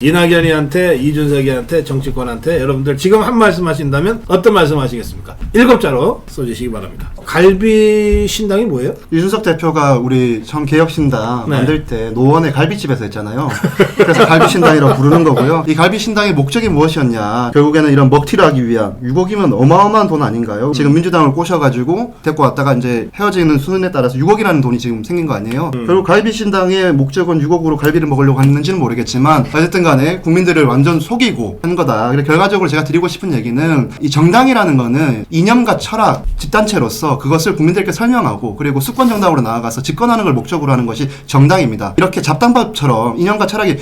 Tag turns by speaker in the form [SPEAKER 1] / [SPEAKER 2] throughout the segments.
[SPEAKER 1] 이낙연이한테, 이준석이한테, 정치권한테 여러분들 지금 한 말씀 하신다면 어떤 말씀 하시겠습니까? 7자로 써주시기 바랍니다. 갈비 신당이 뭐예요?
[SPEAKER 2] 이준석 대표가 우리 정개혁신당
[SPEAKER 1] 네.
[SPEAKER 2] 만들 때 노원의 갈비집에서 했잖아요. 그래서 갈비신당이라고 부르는 거고요. 이 갈비신당의 목적이 무엇이었냐. 결국에는 이런 먹튀를 하기 위한 6억이면 어마어마한 돈 아닌가요? 지금 민주당을 꼬셔가지고 데리고 왔다가 이제 헤어지는 수순에 따라서 6억이라는 돈이 지금 생긴 거 아니에요. 결국 갈비신당의 목적은 6억으로 갈비를 먹으려고 했는지는 모르겠지만 어쨌든 간에 국민들을 완전 속이고 한 거다. 그래서 결과적으로 제가 드리고 싶은 얘기는 이 정당이라는 거는 이념과 철학, 집단체로서 그것을 국민들께 설명하고 그리고 수권 정당으로 나아가서 집권하는 걸 목적으로 하는 것이 정당입니다. 이렇게 잡당법처럼 이념과 철학이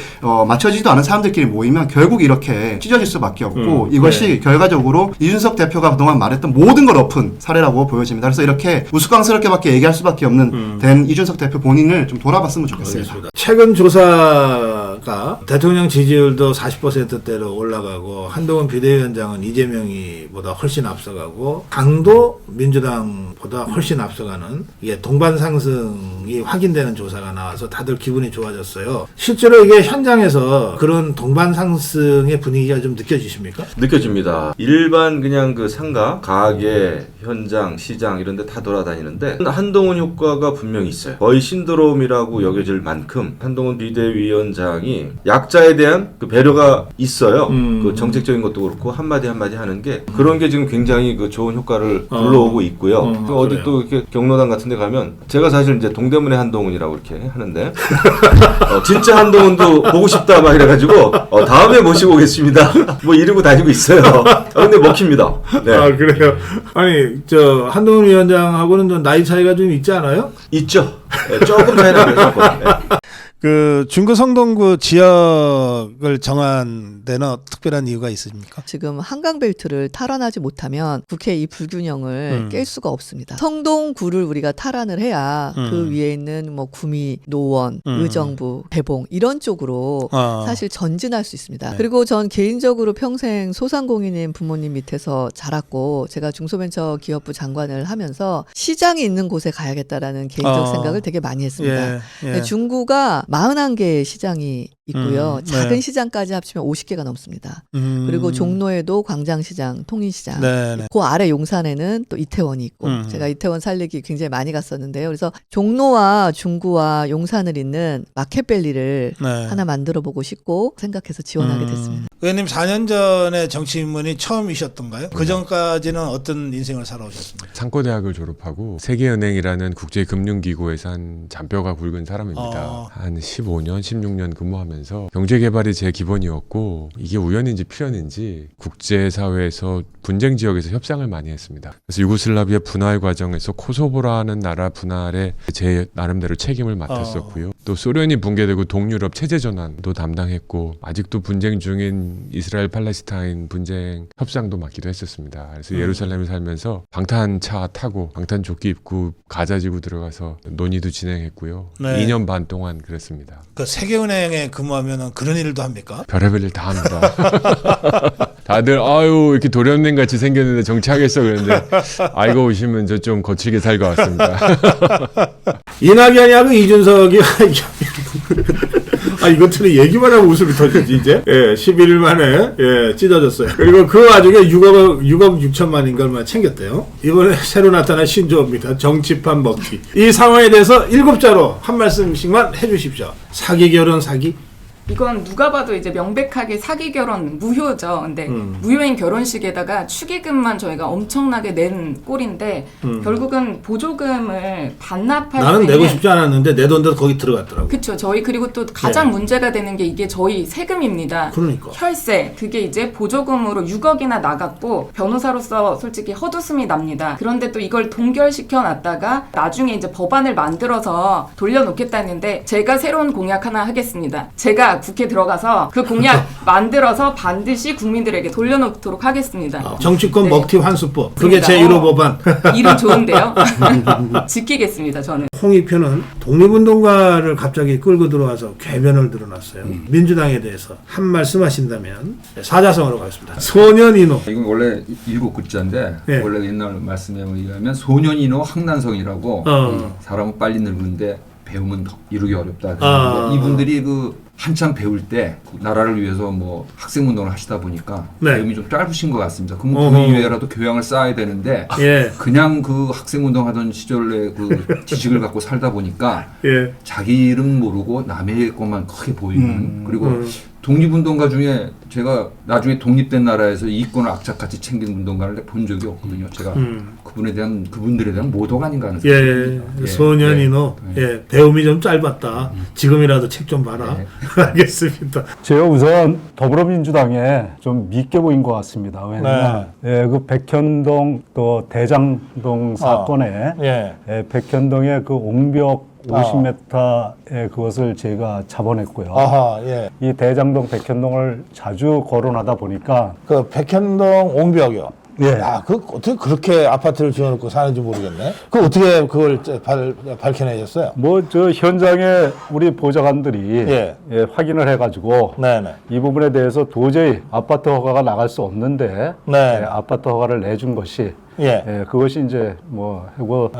[SPEAKER 2] 맞춰지지도 않은 사람들끼리 모이면 결국 이렇게 찢어질 수밖에 없고 이것이 결과적으로 이준석 대표가 그동안 말했던 모든 걸 엎은 사례라고 보여집니다. 그래서 이렇게 우스꽝스럽게밖에 얘기할 수밖에 없는 된 이준석 대표 본인을 좀 돌아봤으면 좋겠습니다.
[SPEAKER 1] 알겠습니다. 최근 조사가 대통령 지지율도 40%대로 올라가고 한동훈 비대위원장은 이재명이 보다 훨씬 앞서가고 당도 민주당보다 훨씬 앞서가는 이게 동반 상승이 확인되는 조사가 나와서 다들 기분이 좋아졌어요. 실제로 이게 현장에서 그런 동반 상승의 분위기가 좀 느껴지십니까?
[SPEAKER 3] 느껴집니다. 일반 그냥 그 상가, 가게, 현장, 시장 이런 데 다 돌아다니는데 한동훈 효과가 분명히 있어요. 거의 신드롬이라고 여겨질 만큼 한동훈 비대위원장이 약자에 대한 그 배려가 있어요. 그 정책적인 것도 그렇고 한마디 한마디 하는 게 그런 게 지금 굉장히 그 좋은 효과를 불러오고 있고요. 어디
[SPEAKER 1] 그래요.
[SPEAKER 3] 또 이렇게 경로당 같은 데 가면 제가 사실 이제 동대문의 한동훈이라고 이렇게 하는데 진짜 한동훈도 보고 싶다 막 이래가지고 다음에 모시고 오겠습니다. 뭐 이러고 다니고 있어요. 근데 먹힙니다. 네.
[SPEAKER 1] 아, 그래요? 아니, 한동훈 위원장하고는 좀 나이 차이가 좀 있지 않아요?
[SPEAKER 3] 있죠. 네, 조금 차이 나면서. 네.
[SPEAKER 4] 그 중구 성동구 지역을 정한 데는 특별한 이유가 있습니까?
[SPEAKER 5] 지금 한강벨트를 탈환하지 못하면 국회 이 불균형을 깰 수가 없습니다. 성동구를 우리가 탈환을 해야 그 위에 있는 뭐 구미, 노원, 의정부, 대봉 이런 쪽으로 사실 전진할 수 있습니다. 그리고 전 개인적으로 평생 소상공인인 부모님 밑에서 자랐고 제가 중소벤처 기업부 장관을 하면서 시장이 있는 곳에 가야겠다라는 개인적 생각을 되게 많이 했습니다.
[SPEAKER 4] 예.
[SPEAKER 5] 중구가 41개의 시장이 있고요. 작은
[SPEAKER 4] 네.
[SPEAKER 5] 시장까지 합치면 50개가 넘습니다. 그리고 종로에도 광장시장, 통인시장.
[SPEAKER 4] 네.
[SPEAKER 5] 그 아래 용산에는 또 이태원이 있고 제가 이태원 살리기 굉장히 많이 갔었는데요. 그래서 종로와 중구와 용산을 잇는 마켓밸리를
[SPEAKER 4] 네.
[SPEAKER 5] 하나 만들어 보고 싶고 생각해서 지원하게 됐습니다.
[SPEAKER 4] 의원님 4년 전에 정치 입문이 처음이셨던가요? 그 전까지는 어떤 인생을 살아오셨습니까?
[SPEAKER 6] 상고대학을 졸업하고 세계은행이라는 국제금융기구에서 한 잔뼈가 굵은 사람입니다. 한 15년, 16년 근무하면서 경제개발이 제 기본이었고 이게 우연인지 필연인지 국제사회에서 분쟁 지역에서 협상을 많이 했습니다. 그래서 유고슬라비아 분할 과정에서 코소보라는 나라 분할에 제 나름대로 책임을 맡았었고요. 또 소련이 붕괴되고 동유럽 체제 전환도 담당했고 아직도 분쟁 중인 이스라엘 팔레스타인 분쟁 협상도 맡기도 했었습니다. 그래서 예루살렘에 살면서 방탄차 타고 방탄조끼 입고 가자지구 들어가서 논의도 진행했고요.
[SPEAKER 4] 네.
[SPEAKER 6] 2년 반 동안 그랬습니다.
[SPEAKER 4] 그 세계은행에 근무하면 그런 일도 합니까?
[SPEAKER 6] 별의별 일 다 합니다. 다들 아유 이렇게 도련님 같이 생겼는데 정치하겠어 그랬는데 알고 오시면 저 좀 거칠게 살 것 같습니다.
[SPEAKER 1] 이낙연이하고 이준석이 이것들은 얘기만 하고 웃음이 터지지 이제. 예, 11일 만에 찢어졌어요. 그리고 그 와중에 6억 6천만인가 얼마 챙겼대요. 이번에 새로 나타난 신조어입니다. 정치판 먹튀. 이 상황에 대해서 7자로 한 말씀씩만 해주십시오. 사기 결혼 사기?
[SPEAKER 7] 이건 누가 봐도 이제 명백하게 사기 결혼 무효죠. 근데 무효인 결혼식에다가 축의금만 저희가 엄청나게 낸 꼴인데 결국은 보조금을 반납할 수
[SPEAKER 1] 나는
[SPEAKER 7] 있는
[SPEAKER 1] 내고 싶지 않았는데 내 돈도 거기 들어갔더라고.
[SPEAKER 7] 그렇죠. 저희 그리고 또 가장 문제가 되는 게 이게 저희 세금입니다.
[SPEAKER 1] 그러니까.
[SPEAKER 7] 혈세 그게 이제 보조금으로 6억이나 나갔고 변호사로서 솔직히 헛웃음이 납니다. 그런데 또 이걸 동결시켜 놨다가 나중에 이제 법안을 만들어서 돌려놓겠다는데 제가 새로운 공약 하나 하겠습니다. 제가 국회 들어가서 그 공약 만들어서 반드시 국민들에게 돌려놓도록 하겠습니다.
[SPEAKER 1] 정치권
[SPEAKER 7] 네.
[SPEAKER 1] 먹튀 환수법. 그게
[SPEAKER 7] 그러니까,
[SPEAKER 1] 제 1호 법안.
[SPEAKER 7] 이름 좋은데요? 지키겠습니다. 저는.
[SPEAKER 1] 홍익표는 독립운동가를 갑자기 끌고 들어와서 궤변을 드러났어요. 민주당에 대해서 한 말씀 하신다면 사자성어로 가겠습니다. 소년인호.
[SPEAKER 8] 이건 원래 7글자인데
[SPEAKER 1] 예.
[SPEAKER 8] 원래 옛날 말씀에 의하면 소년인호 항난성이라고 사람은 빨리 늙는데 배우면 이루기 어렵다. 이분들이 그 한참 배울 때 나라를 위해서 뭐 학생운동을 하시다 보니까
[SPEAKER 1] 네.
[SPEAKER 8] 배움이 좀 짧으신 것 같습니다. 그러면
[SPEAKER 1] 어허.
[SPEAKER 8] 그 이외라도 교양을 쌓아야 되는데
[SPEAKER 1] 예.
[SPEAKER 8] 그냥 그 학생운동 하던 시절의 그 지식을 갖고 살다 보니까
[SPEAKER 1] 예.
[SPEAKER 8] 자기 이름 모르고 남의 것만 크게 보이는 그리고 독립운동가 중에 제가 나중에 독립된 나라에서 이권을 악착같이 챙긴 운동가를 본 적이 없거든요. 제가 그분들에 대한 모독 아닌가 하는 생각이 듭니다.
[SPEAKER 1] 예, 소년이노.
[SPEAKER 8] 네.
[SPEAKER 1] 예, 배움이 좀 짧았다. 지금이라도 책 좀 봐라.
[SPEAKER 8] 네.
[SPEAKER 1] 알겠습니다.
[SPEAKER 9] 제가 우선 더불어민주당에 좀 밉게 보인 것 같습니다. 왜냐하면 예, 그 백현동 또 대장동 사건에
[SPEAKER 4] 예.
[SPEAKER 9] 예, 백현동의 그 옹벽 50m의 그것을 제가 잡아냈고요.
[SPEAKER 4] 아하, 예.
[SPEAKER 9] 이 대장동 백현동을 자주 거론하다 보니까
[SPEAKER 4] 그 백현동 옹벽이요.
[SPEAKER 9] 예.
[SPEAKER 4] 야, 그 어떻게 그렇게 아파트를 지어놓고 사는지 모르겠네. 그 어떻게 그걸 밝혀내셨어요?
[SPEAKER 9] 뭐 저 현장에 우리 보좌관들이
[SPEAKER 4] 예.
[SPEAKER 9] 예, 확인을 해가지고
[SPEAKER 4] 네네.
[SPEAKER 9] 이 부분에 대해서 도저히 아파트 허가가 나갈 수 없는데
[SPEAKER 4] 네.
[SPEAKER 9] 예, 아파트 허가를 내준 것이
[SPEAKER 4] 예.
[SPEAKER 9] 예, 그것이 이제 뭐 하고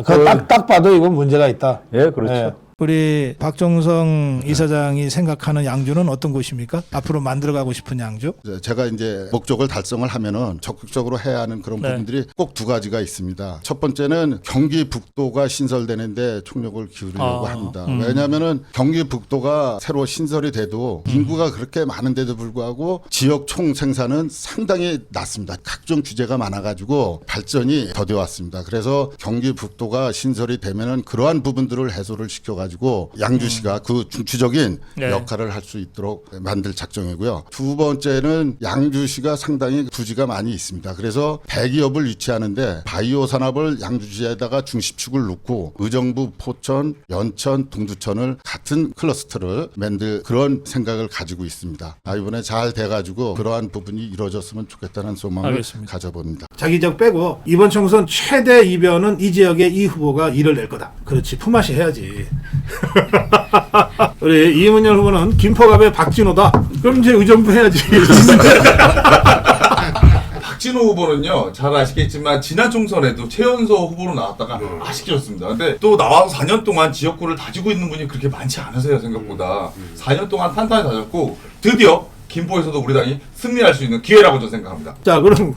[SPEAKER 4] 딱 봐도 이건 문제가 있다.
[SPEAKER 9] 예, 그렇죠.
[SPEAKER 4] 예. 우리 박종성 이사장이 생각하는 양주는 어떤 곳입니까? 앞으로 만들어가고 싶은 양주?
[SPEAKER 10] 제가 이제 목적을 달성을 하면은 적극적으로 해야 하는 그런
[SPEAKER 4] 네.
[SPEAKER 10] 부분들이 꼭 두 가지가 있습니다. 첫 번째는 경기 북도가 신설되는데 총력을 기울이려고 합니다. 왜냐하면은 경기 북도가 새로 신설이 돼도 인구가 그렇게 많은데도 불구하고 지역 총 생산은 상당히 낮습니다. 각종 규제가 많아가지고 발전이 더뎌 왔습니다. 그래서 경기 북도가 신설이 되면은 그러한 부분들을 해소를 시켜가지고 양주시가 그 중추적인
[SPEAKER 4] 네.
[SPEAKER 10] 역할을 할 수 있도록 만들 작정이고요. 두 번째는 양주시가 상당히 부지가 많이 있습니다. 그래서 대기업을 유치하는데 바이오 산업을 양주시에다가 중심축을 놓고 의정부, 포천, 연천, 동두천을 같은 클러스터를 만들 그런 생각을 가지고 있습니다. 이번에 잘 돼가지고 그러한 부분이 이루어졌으면 좋겠다는 소망을
[SPEAKER 1] 알겠습니다.
[SPEAKER 10] 가져봅니다.
[SPEAKER 1] 자기 적 빼고 이번 총선 최대 이변은 이 지역의 이 후보가 일을 낼 거다. 그렇지. 품앗이 해야지. 우리 이문열 후보는 김포갑의 박진호다. 그럼 이제 의정부 해야지.
[SPEAKER 11] 박진호 후보는요, 잘 아시겠지만 지난 총선에도 최연소 후보로 나왔다가 아쉽게 졌습니다. 근데 또 나와서 4년 동안 지역구를 다지고 있는 분이 그렇게 많지 않으세요, 생각보다. 4년 동안 탄탄히 다졌고 드디어 김포에서도 우리 당이 승리할 수 있는 기회라고 저는 생각합니다.
[SPEAKER 1] 자, 그럼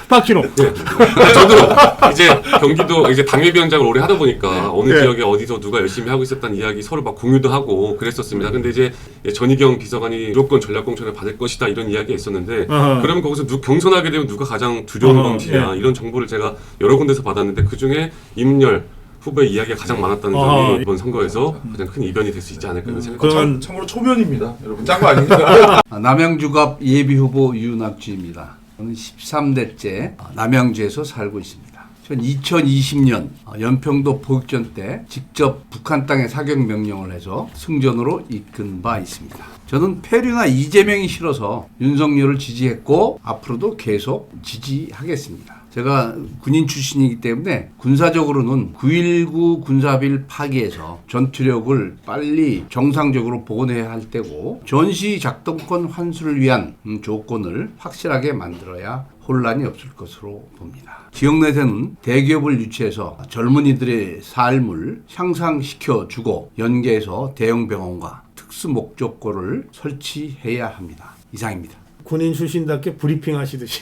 [SPEAKER 1] 박진호.
[SPEAKER 12] 저도 이제 경기도 이제 당협위원장을 오래 하다 보니까 어느 지역에 어디서 누가 열심히 하고 있었다는 이야기 서로 막 공유도 하고 그랬었습니다. 근데 이제 전희경 비서관이 무조건 전략공천을 받을 것이다 이런 이야기가 있었는데 그러면 거기서 경선하게 되면 누가 가장 두려운 방치냐 이런 정보를 제가 여러 군데서 받았는데 그중에 이문열 후보의 이야기가 가장 많았다는 점이 이번 선거에서 가장 큰 이변이 될 수 있지 않을까 이런 생각이
[SPEAKER 11] 참고로 초면입니다. 여러분 짠 거 아닙니다.
[SPEAKER 13] 남양주갑 예비후보 유낙주입니다. 저는 13대째 남양주에서 살고 있습니다. 전 2020년 연평도 보육전 때 직접 북한 땅에 사격 명령을 해서 승전으로 이끈 바 있습니다. 저는 표류나 이재명이 싫어서 윤석열을 지지했고 앞으로도 계속 지지하겠습니다. 제가 군인 출신이기 때문에 군사적으로는 9.19 군사비를 파기해서 전투력을 빨리 정상적으로 복원해야 할 때고 전시 작동권 환수를 위한 조건을 확실하게 만들어야 혼란이 없을 것으로 봅니다. 지역 내에서는 대기업을 유치해서 젊은이들의 삶을 향상시켜주고 연계해서 대형 병원과 특수 목적고를 설치해야 합니다. 이상입니다.
[SPEAKER 1] 군인 출신답게 브리핑 하시듯이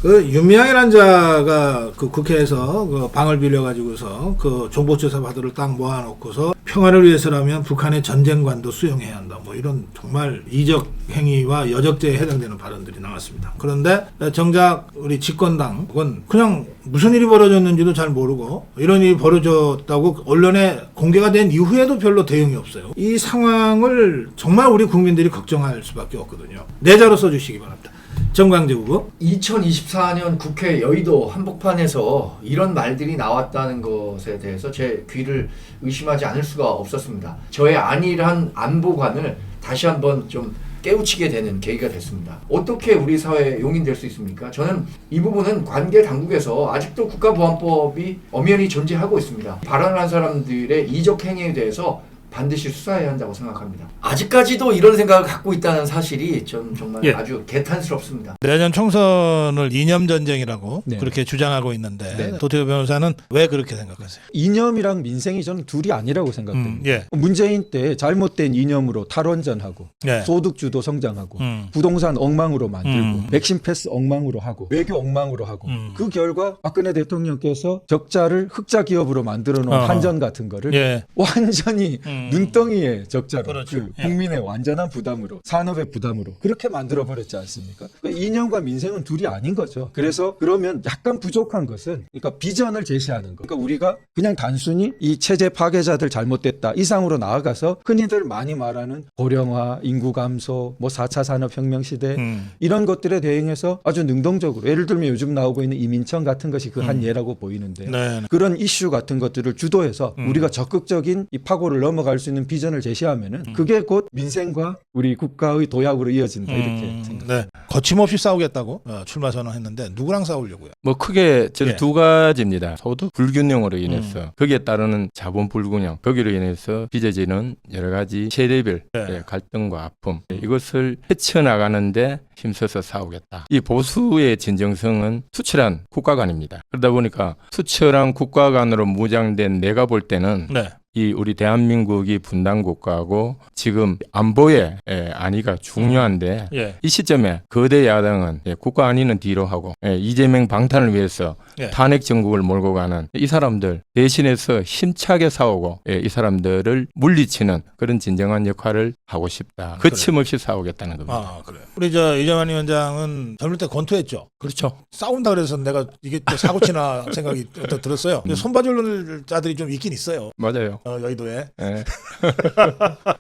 [SPEAKER 1] 그 윤미향이라는 자가 그 국회에서 그 방을 빌려가지고서 그 정보조사 바들을 딱 모아놓고서 평화를 위해서라면 북한의 전쟁관도 수용해야 한다. 뭐 이런 정말 이적 행위와 여적죄에 해당되는 발언들이 나왔습니다. 그런데 정작 우리 집권당은 그냥 무슨 일이 벌어졌는지도 잘 모르고 이런 일이 벌어졌다고 언론에 공개가 된 이후에도 별로 대응이 없어요. 이 상황을 정말 우리 국민들이 걱정할 수밖에 없거든요. 내자로 써주시기 바랍니다. 정광재 후보.
[SPEAKER 14] 2024년 국회 여의도 한복판에서 이런 말들이 나왔다는 것에 대해서 제 귀를 의심하지 않을 수가 없었습니다. 저의 안일한 안보관을 다시 한번 좀 깨우치게 되는 계기가 됐습니다. 어떻게 우리 사회에 용인될 수 있습니까? 저는 이 부분은 관계 당국에서 아직도 국가보안법이 엄연히 존재하고 있습니다. 발언을 한 사람들의 이적 행위에 대해서 반드시 수사해야 한다고 생각합니다. 아직까지도 이런 생각을 갖고 있다는 사실이 전 정말
[SPEAKER 4] 예.
[SPEAKER 14] 아주 개탄스럽습니다.
[SPEAKER 4] 내년 총선을 이념 전쟁이라고
[SPEAKER 15] 네.
[SPEAKER 4] 그렇게 주장하고 있는데
[SPEAKER 15] 네.
[SPEAKER 4] 도태우 변호사는 왜 그렇게 생각하세요?
[SPEAKER 15] 이념이랑 민생이 저는 둘이 아니라고 생각됩니다.
[SPEAKER 4] 예.
[SPEAKER 15] 문재인 때 잘못된 이념으로 탈원전하고
[SPEAKER 4] 예.
[SPEAKER 15] 소득주도 성장하고 부동산 엉망으로 만들고 백신 패스 엉망으로 하고 외교 엉망으로 하고 그 결과 박근혜 대통령께서 적자를 흑자 기업으로 만들어 놓은 한전 같은 거를
[SPEAKER 4] 예.
[SPEAKER 15] 완전히 눈덩이의 적자로
[SPEAKER 4] 그렇죠.
[SPEAKER 15] 그 국민의 완전한 부담으로 산업의 부담으로 그렇게 만들어 버렸지 않습니까? 그러니까 이념과 민생은 둘이 아닌 거죠. 그래서 그러면 약간 부족한 것은 그러니까 비전을 제시하는 거. 그러니까 우리가 그냥 단순히 이 체제 파괴자들 잘못됐다 이상으로 나아가서 흔히들 많이 말하는 고령화, 인구 감소, 뭐 4차 산업혁명 시대 이런 것들에 대응해서 아주 능동적으로 예를 들면 요즘 나오고 있는 이민청 같은 것이 그 한 예라고 보이는데
[SPEAKER 4] 네.
[SPEAKER 15] 그런 이슈 같은 것들을 주도해서 우리가 적극적인 이 파고를 넘어갈 수 있는 비전을 제시하면은 그게 곧 민생과 우리 국가의 도약으로 이어진다 이렇게 생각합니다.
[SPEAKER 4] 네. 거침없이 싸우겠다고 출마 선언했는데 누구랑 싸우려고요?
[SPEAKER 16] 뭐 크게 저는
[SPEAKER 4] 예.
[SPEAKER 16] 두 가지입니다. 소득 불균형으로 인해서 거기에 따르는 자본 불균형 거기로 인해서 빚어지는 여러 가지 세대별
[SPEAKER 4] 예.
[SPEAKER 16] 갈등과 아픔 이것을 헤쳐나가는데 힘써서 싸우겠다. 이 보수의 진정성은 투철한 국가 간입니다. 그러다 보니까 투철한 국가 간으로 무장된 내가 볼 때는
[SPEAKER 4] 네.
[SPEAKER 16] 이 우리 대한민국이 분단 국가하고 지금 안보의 안위가 중요한데
[SPEAKER 4] 예.
[SPEAKER 16] 이 시점에 거대 야당은 국가 안위는 뒤로 하고 이재명 방탄을 위해서
[SPEAKER 4] 예.
[SPEAKER 16] 탄핵 정국을 몰고 가는 이 사람들 대신해서 힘차게 싸우고 이 사람들을 물리치는 그런 진정한 역할을 하고 싶다. 거침없이 싸우겠다는 겁니다.
[SPEAKER 4] 아, 그래요. 우리 이정환 위원장은 젊을 때 권투했죠.
[SPEAKER 16] 그렇죠.
[SPEAKER 4] 싸운다 그래서 내가 이게 또 사고치나 생각이 또 들었어요. 근데 손봐줄 자들이 좀 있긴 있어요.
[SPEAKER 16] 맞아요.
[SPEAKER 4] 여의도에.
[SPEAKER 16] 예.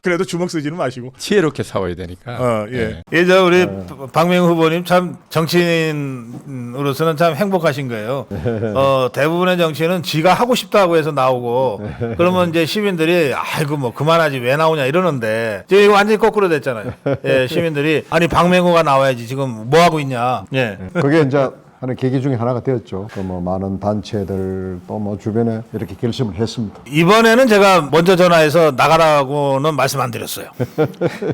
[SPEAKER 4] 그래도 주먹 쓰지는 마시고.
[SPEAKER 16] 지혜롭게 싸워야 되니까.
[SPEAKER 4] 예. 예전 우리 박명호 후보님 참 정치인으로서는 참 행복하신 거예요. 대부분의 정치인은 지가 하고 싶다고 해서 나오고 그러면 이제 시민들이 아이고 뭐 그만하지 왜 나오냐 이러는데 지금 이거 완전히 거꾸로 됐잖아요. 예, 시민들이 아니 박명호가 나와야지 지금 뭐 하고 있냐. 예.
[SPEAKER 17] 그게 이제 하는 계기 중에 하나가 되었죠. 그 뭐 많은 단체들 또 뭐 주변에 이렇게 결심을 했습니다.
[SPEAKER 4] 이번에는 제가 먼저 전화해서 나가라고는 말씀 안 드렸어요.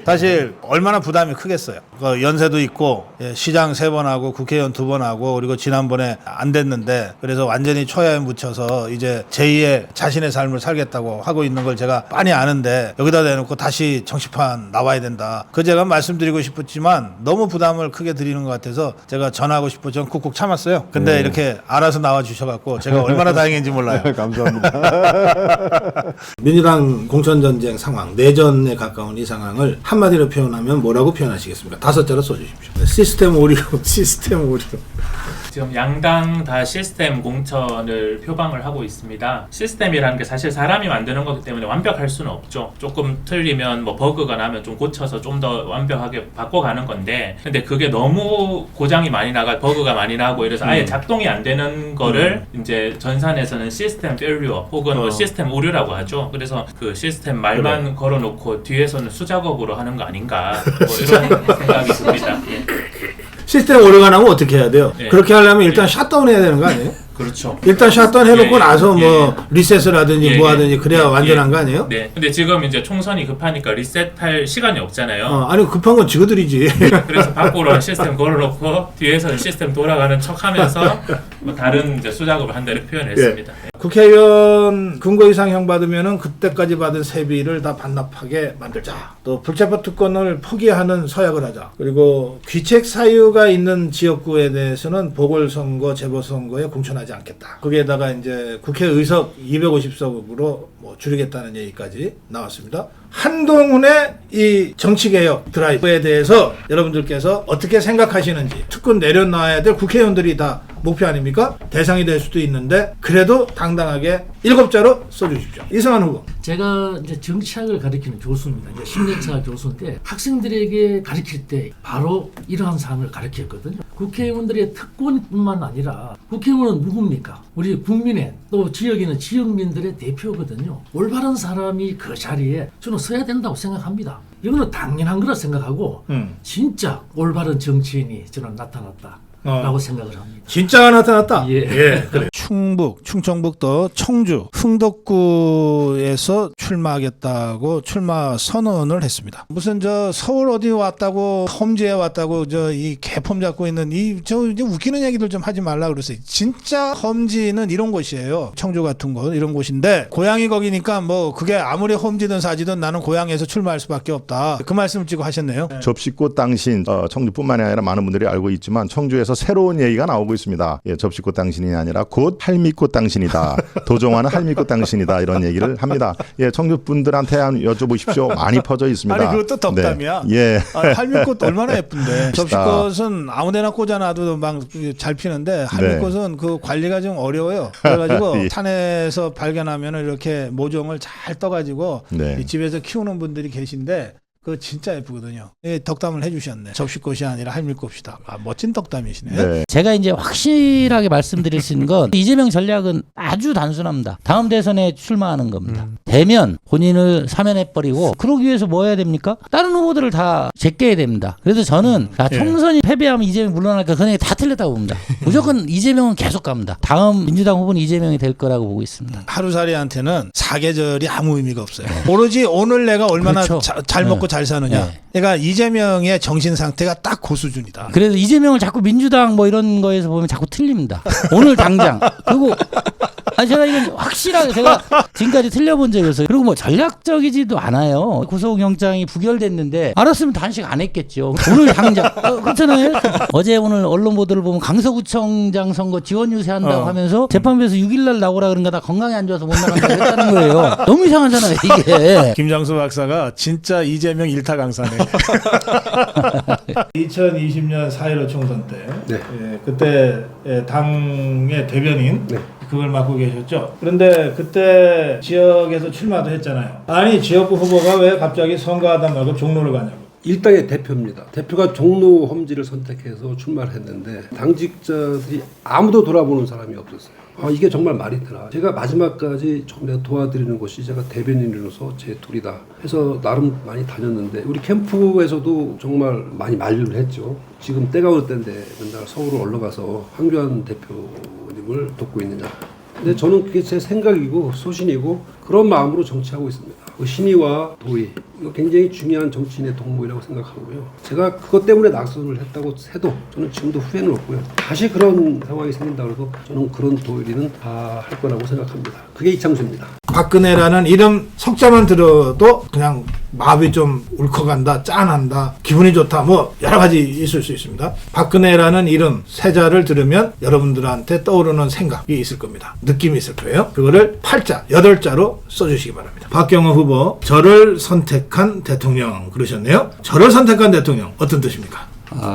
[SPEAKER 4] 사실 얼마나 부담이 크겠어요. 그 연세도 있고 시장 3번 하고 국회의원 2번 하고 그리고 지난번에 안 됐는데 그래서 완전히 초야에 묻혀서 이제 제2의 자신의 삶을 살겠다고 하고 있는 걸 제가 빤히 아는데 여기다 대놓고 다시 정치판 나와야 된다. 그 제가 말씀드리고 싶었지만 너무 부담을 크게 드리는 것 같아서 제가 전화하고 싶어 전 쿡쿡 참았어요. 근데
[SPEAKER 17] 네.
[SPEAKER 4] 이렇게 알아서 나와 주셔갖고 제가 얼마나 다행인지 몰라요.
[SPEAKER 17] 감사합니다.
[SPEAKER 1] 민주당 공천전쟁 상황, 내전에 가까운 이 상황을 한마디로 표현하면 뭐라고 표현하시겠습니까? 5자로 써주십시오. 시스템 오류, 시스템 오류.
[SPEAKER 18] 지금 양당 다 시스템 공천을 표방을 하고 있습니다. 시스템이라는 게 사실 사람이 만드는 거기 때문에 완벽할 수는 없죠. 조금 틀리면 뭐 버그가 나면 좀 고쳐서 좀 더 완벽하게 바꿔가는 건데 근데 그게 너무 고장이 많이 나가 버그가 많이 나고 이래서 아예 작동이 안 되는 거를 이제 전산에서는 시스템 페일리어 혹은 뭐 시스템 오류라고 하죠. 그래서 그 시스템 말만 걸어놓고 뒤에서는 수작업으로 하는 거 아닌가 뭐 이런 생각이 듭니다. 예.
[SPEAKER 1] 시스템 오류가 나면 어떻게 해야 돼요?
[SPEAKER 18] 예.
[SPEAKER 1] 그렇게 하려면 일단 샷다운 해야 되는 거 아니에요?
[SPEAKER 18] 그렇죠.
[SPEAKER 1] 일단 샷다운 해놓고
[SPEAKER 18] 예,
[SPEAKER 1] 나서
[SPEAKER 18] 예,
[SPEAKER 1] 뭐 리셋을 하든지 뭐 하든지 그래야 완전한 거 아니에요?
[SPEAKER 18] 네. 근데 지금 이제 총선이 급하니까 리셋할 시간이 없잖아요.
[SPEAKER 1] 아니 급한 건 지그들이지.
[SPEAKER 18] 그래서 밖으로 시스템 걸어놓고 뒤에서는 시스템 돌아가는 척하면서 뭐 다른 이제 수작업을 한다 이렇게 표현했습니다.
[SPEAKER 1] 예. 국회의원 금고 이상형 받으면은 그때까지 받은 세비를 다 반납하게 만들자. 또 불체포 특권을 포기하는 서약을 하자. 그리고 귀책 사유가 있는 지역구에 대해서는 보궐선거, 재보선거에 공천하지 않겠다. 거기에다가 이제 국회 의석 250석으로 뭐 줄이겠다는 얘기까지 나왔습니다. 한동훈의 이 정치개혁 드라이브에 대해서 여러분들께서 어떻게 생각하시는지 특권 내려놔야 될 국회의원들이 다 목표 아닙니까? 대상이 될 수도 있는데 그래도 당당하게 7자로 써주십시오. 이승환 후보.
[SPEAKER 19] 제가 이제 정치학을 가르치는 교수입니다. 이제 10년차 교수인데 학생들에게 가르칠 때 바로 이러한 사항을 가르쳤거든요. 국회의원들의 특권뿐만 아니라 국회의원은 누굽니까? 우리 국민의 또 지역에 있는 지역민들의 대표거든요. 올바른 사람이 그 자리에 저는 서야 된다고 생각합니다. 이거는 당연한 거라 생각하고 진짜 올바른 정치인이 저는 나타났다. 라고 생각을 합니다.
[SPEAKER 1] 진짜가 나타났다.
[SPEAKER 19] 예.
[SPEAKER 1] 그래.
[SPEAKER 4] 충북, 충청북도 청주, 흥덕구에서 출마하겠다고 출마 선언을 했습니다. 무슨 저 서울 어디 왔다고 험지에 왔다고 저 이 개폼 잡고 있는 저 이제 웃기는 얘기들 좀 하지 말라 그랬어요. 진짜 험지는 이런 곳이에요. 청주 같은 곳 이런 곳인데 고향이 거기니까 뭐 그게 아무리 험지든 사지든 나는 고향에서 출마할 수밖에 없다. 그 말씀을 찍고 하셨네요.
[SPEAKER 20] 접시꽃 당신 청주뿐만이 아니라 많은 분들이 알고 있지만 청주에서 새로운 얘기가 나오고 있습니다. 예, 접시꽃 당신이 아니라 곧 할미꽃 당신이다. 도종환은 할미꽃 당신이다. 이런 얘기를 합니다. 예, 청주 분들한테 여쭤보십시오. 많이 퍼져 있습니다.
[SPEAKER 4] 아니 그것도 덕담이야.
[SPEAKER 20] 네. 예.
[SPEAKER 4] 할미꽃 얼마나 예쁜데. 접시꽃은 아무데나 꽂아놔도 막 잘 피는데 할미꽃은 그 관리가 좀 어려워요. 그래가지고
[SPEAKER 20] 예.
[SPEAKER 4] 산에서 발견하면 이렇게 모종을 잘 떠가지고 이 집에서 키우는 분들이 계신데 그거 진짜 예쁘거든요. 예, 덕담을 해주셨네. 접시꽃이 아니라 할미꽃이다. 멋진 덕담이시네.
[SPEAKER 21] 네. 제가 이제 확실하게 말씀드릴 수 있는 건 이재명 전략은 아주 단순합니다. 다음 대선에 출마하는 겁니다. 되면 본인을 사면해버리고 그러기 위해서 뭐 해야 됩니까? 다른 후보들을 다 제껴야 됩니다. 그래서 저는 총선이 패배하면 이재명 물러날까 그런 얘기 다 틀렸다고 봅니다. 무조건 이재명은 계속 갑니다. 다음 민주당 후보는 이재명이 될 거라고 보고 있습니다.
[SPEAKER 4] 하루살이한테는 사계절이 아무 의미가 없어요. 오로지 오늘 내가 얼마나 잘 먹고 잘 사느냐. 그러니까 이재명의 정신 상태가 딱 그 수준이다.
[SPEAKER 21] 그래서 이재명을 자꾸 민주당 뭐 이런 거에서 보면 자꾸 틀립니다. 오늘 당장. 그리고 제가 이건 확실하게 제가 지금까지 틀려본 적이 없어요. 그리고 뭐 전략적이지도 않아요. 구속영장이 부결됐는데 알았으면 단식 안 했겠죠. 오늘 당장 그렇잖아요. 어제 오늘 언론 보도를 보면 강서구청장 선거 지원 유세한다고 하면서 재판부에서 6일날 나오라 그런가 나 건강이 안 좋아서 못 나간다고 했다는 거예요. 너무 이상하잖아요 이게.
[SPEAKER 4] 김장수 박사가 진짜 이재명 일타 강사네. 2020년 4.15 총선 때 그때 당의 대변인 그걸 맡고 계셨죠. 그런데 그때 지역에서 출마도 했잖아요. 아니 지역구 후보가 왜 갑자기 선거하다 말고 종로를 가냐고.
[SPEAKER 22] 일당의 대표입니다. 대표가 종로 험지를 선택해서 출마를 했는데 당직자들이 아무도 돌아보는 사람이 없었어요. 이게 정말 말이 되나. 제가 마지막까지 좀 도와드리는 것이 제가 대변인으로서 제 둘이다 해서 나름 많이 다녔는데 우리 캠프에서도 정말 많이 만류를 했죠. 지금 때가 올 때인데 맨날 서울을 올라가서 황교안 대표님을 돕고 있느냐. 근데 저는 그게 제 생각이고 소신이고 그런 마음으로 정치하고 있습니다. 그 신의와 도의 이거 굉장히 중요한 정치인의 동무이라고 생각하고요. 제가 그것 때문에 낙선을 했다고 해도 저는 지금도 후회는 없고요. 다시 그런 상황이 생긴다고 해도 저는 그런 도의는 다 할 거라고 생각합니다. 그게 이창수입니다.
[SPEAKER 1] 박근혜라는 이름 석자만 들어도 그냥 마음이 좀 울컥한다, 짠한다, 기분이 좋다, 뭐 여러 가지 있을 수 있습니다. 박근혜라는 이름 세자를 들으면 여러분들한테 떠오르는 생각이 있을 겁니다. 느낌이 있을 거예요. 그거를 8자, 8자로 써주시기 바랍니다. 박경호 후보, 저를 선택한 대통령 그러셨네요. 저를 선택한 대통령 어떤 뜻입니까?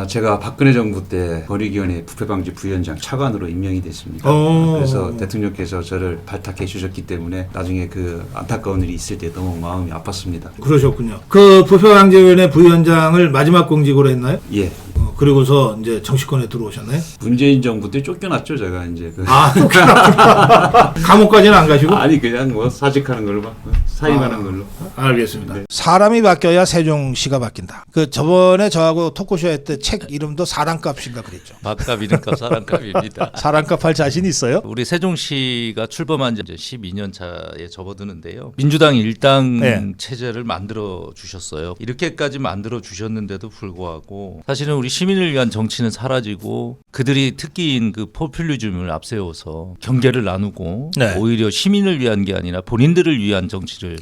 [SPEAKER 23] 제가 박근혜 정부 때 거리기원회 부패방지 부위원장 차관으로 임명이 됐습니다. 그래서 대통령께서 저를 발탁해 주셨기 때문에 나중에 그 안타까운 일이 있을 때 너무 마음이 아팠습니다.
[SPEAKER 1] 그러셨군요. 그 부패방지위원회 부위원장을 마지막 공직으로 했나요?
[SPEAKER 23] 예.
[SPEAKER 1] 그리고서 이제 정치권에 들어오셨나요?
[SPEAKER 23] 문재인 정부 때 쫓겨났죠, 제가 이제.
[SPEAKER 1] 쫓겨났구나. 감옥까지는 안 가시고?
[SPEAKER 23] 아니, 그냥 뭐 사직하는 걸로 막 사임하는 걸로.
[SPEAKER 1] 알겠습니다.
[SPEAKER 4] 사람이 바뀌어야 세종시가 바뀐다. 그 저번에 저하고 토크쇼 할 때 책 이름도 사람값인가 그랬죠.
[SPEAKER 24] 밥값, 이름값, 사람값입니다.
[SPEAKER 4] 사람값 할 자신 있어요?
[SPEAKER 24] 우리 세종시가 출범한 지 이제 12년 차에 접어드는데요. 민주당 일당 체제를 만들어 주셨어요. 이렇게까지 만들어 주셨는데도 불구하고 사실은 우리 시민을 위한 정치는 사라지고 그들이 특기인 그 포퓰리즘을 앞세워서 경계를 나누고 오히려 시민을 위한 게 아니라 본인들을 위한 정치를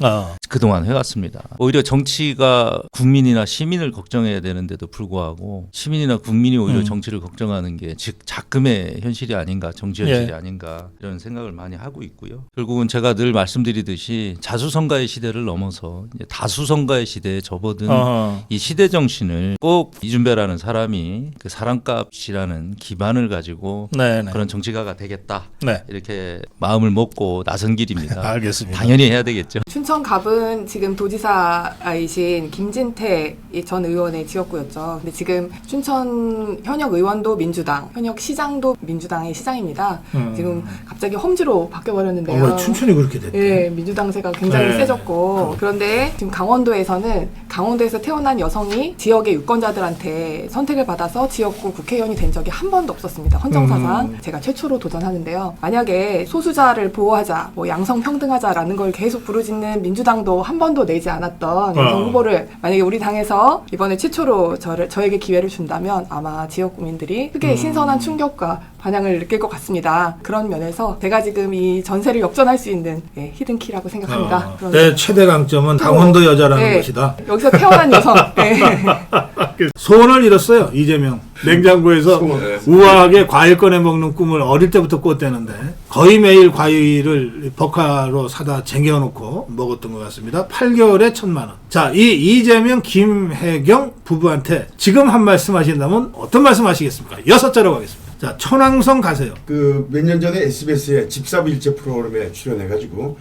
[SPEAKER 24] 그동안 해왔습니다. 오히려 정치가 국민이나 시민을 걱정해야 되는데도 불구하고 시민이나 국민이 오히려 정치를 걱정하는 게 즉 작금의 현실이 아닌가, 정치 현실이 아닌가 이런 생각을 많이 하고 있고요. 결국은 제가 늘 말씀드리듯이 자수성가의 시대를 넘어서 이제 다수성가의 시대에 접어든 이 시대 정신을 꼭 이준배라는 사람이 그 사람값이라는 기반을 가지고 그런 정치가가 되겠다 이렇게 마음을 먹고 나선 길입니다.
[SPEAKER 4] 알겠습니다.
[SPEAKER 24] 당연히 해야 되겠죠.
[SPEAKER 7] 춘천 갑은 지금 도지사이신 김진태 전 의원의 지역구였죠. 근데 지금 춘천 현역 의원도 민주당, 현역 시장도 민주당의 시장입니다. 지금 갑자기 험지로 바뀌어버렸는데요.
[SPEAKER 1] 춘천이 그렇게 됐대.
[SPEAKER 7] 네, 민주당세가 굉장히 세졌고 그런데 지금 강원도에서 태어난 여성이 지역의 유권자들한테 선택을 받아서 지역구 국회의원이 된 적이 한
[SPEAKER 2] 한 번도 없었습니다. 헌정사상 제가 최초로 도전하는데요. 만약에 소수자를 보호하자, 뭐 양성평등하자라는 걸 계속 부르짖는 민주당도 한 번도 내지 않았던 여성 후보를 만약에 우리 당에서 이번에 최초로 저에게 기회를 준다면 아마 지역 국민들이 크게 신선한 충격과 반향을 느낄 것 같습니다. 그런 면에서 제가 지금 이 전세를 역전할 수 있는 히든키라고 생각합니다.
[SPEAKER 1] 내 최대 강점은 강원도 여자라는 것이다.
[SPEAKER 2] 여기서 태어난 여성. 네.
[SPEAKER 1] 소원을 이뤘어요. 이재명. 냉장고에서 우아하게 과일 꺼내 먹는 꿈을 어릴 때부터 꿨대는데 거의 매일 과일을 버카로 사다 쟁여놓고 먹었던 것 같습니다. 8개월에 1,000만 원. 자, 이 이재명, 김혜경 부부한테 지금 한 말씀 하신다면 어떤 말씀 하시겠습니까? 6자로 가겠습니다. 자, 천왕성 가세요.
[SPEAKER 3] 그 몇 년 전에 SBS의 집사부 일제 프로그램에 출연해가지고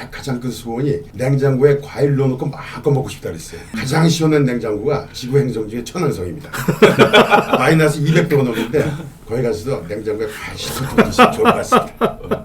[SPEAKER 3] 가장 큰 소원이 냉장고에 과일 넣어놓고 마음껏 먹고 싶다 그랬어요. 가장 시원한 냉장고가 지구 행성 중에 천왕성입니다. 마이너스 200도가 넘는데 거기 가서도 냉장고에 과일 씻어 먹으면 좋을 것 같습니다.